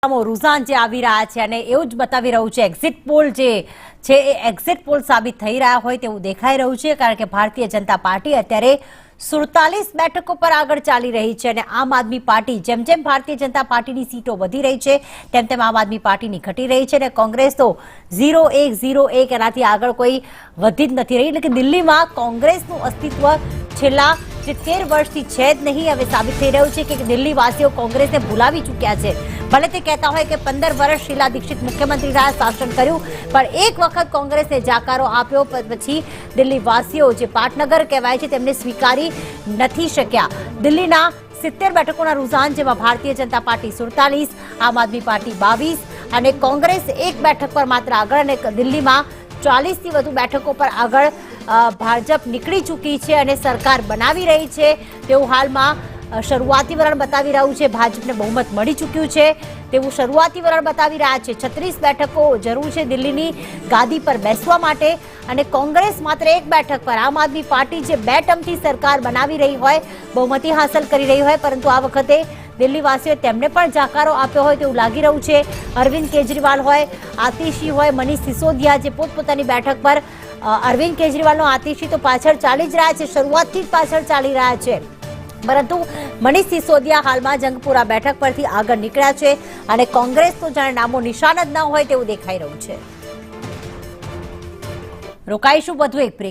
रुझान जे આવી રહ્યા છે અને એવું જ બતાવી રહ્યું છે એક્ઝિટ પોલ જે છે એ એક્ઝિટ પોલ સાબિત થઈ રહ્યા હોય તેવું દેખાઈ રહ્યું છે કારણ કે ભારતીય જનતા પાર્ટી અત્યારે 47 બેઠકો પર આગળ ચાલી રહી છે અને આમ આદમી પાર્ટી જેમ જેમ ભારતીય જનતા પાર્ટીની સીટો વધી રહી છે તેમ તેમ આમ આદમી પાર્ટીની ઘટી રહી છે અને કોંગ્રેસ તો 0-1-0-1 એનાથી આગળ કોઈ વધી જ નથી રહી એટલે કે દિલ્હીમાં કોંગ્રેસનું અસ્તિત્વ છેલ્લા 70 વર્ષથી છે જ નહીં હવે સાબિત થઈ રહ્યું છે કે દિલ્હીવાસીઓ કોંગ્રેસને ભૂલાવી ચૂક્યા છે ભલે તે કહેતા હોય કે 15 વર્ષ શીલા દીક્ષિત મુખ્યમંત્રી રહ્યા શાસન કર્યું પણ એક વખત કોંગ્રેસને જાકારો આપ્યો પછી દિલ્હીવાસીઓ જે પાટનગર કહેવાય છે તેમને સ્વીકારી નથી શક્યા દિલ્હીના 70 બેઠકોના રૂઝાન જેમાં ભારતીય જનતા પાર્ટી 47 આમ આદમી પાર્ટી 22 અને કોંગ્રેસ એક બેઠક પર માત્ર આગળ અને દિલ્હીમાં 40 થી વધુ બેઠકો પર આગળ ભાજપ નીકળી ચૂકી છે અને સરકાર બનાવી રહી છે તેવું હાલમાં શરૂઆતી વલણ બતાવી રહ્યું છે ભાજપને બહુમત મળી ચૂક્યું છે તેવું શરૂઆતી વલણ બતાવી રહ્યા છે 36 બેઠકો જરૂર છે દિલ્હીની ગાદી પર બેસવા માટે અને કોંગ્રેસ માત્ર એક બેઠક પર આમ આદમી પાર્ટી જે 2 ટર્મથી સરકાર બનાવી રહી હોય બહુમતી હાંસલ કરી રહી હોય પરંતુ આ વખતે દિલ્હીવાસીઓએ તેમને પણ જાકારો આપ્યો હોય તેવું લાગી રહ્યું છે અરવિંદ કેજરીવાલ હોય આતિશી હોય મનીષ સિસોદિયા જે પોતપોતાની બેઠક પર અરવિંદ કેજરીવાલનો આતિશી તો પાછળ ચાલી જ રહ્યા છે શરૂઆતથી જ પાછળ ચાલી રહ્યા છે પરંતુ મનીષ સિસોદિયા હાલમાં જંગપુરા બેઠક પરથી આગળ નીકળ્યા છે અને કોંગ્રેસ તો જાણે નામો નિશાન જ ન હોય તેવું દેખાઈ રહ્યું છે રોકાઈશું વધુ એક બ્રેક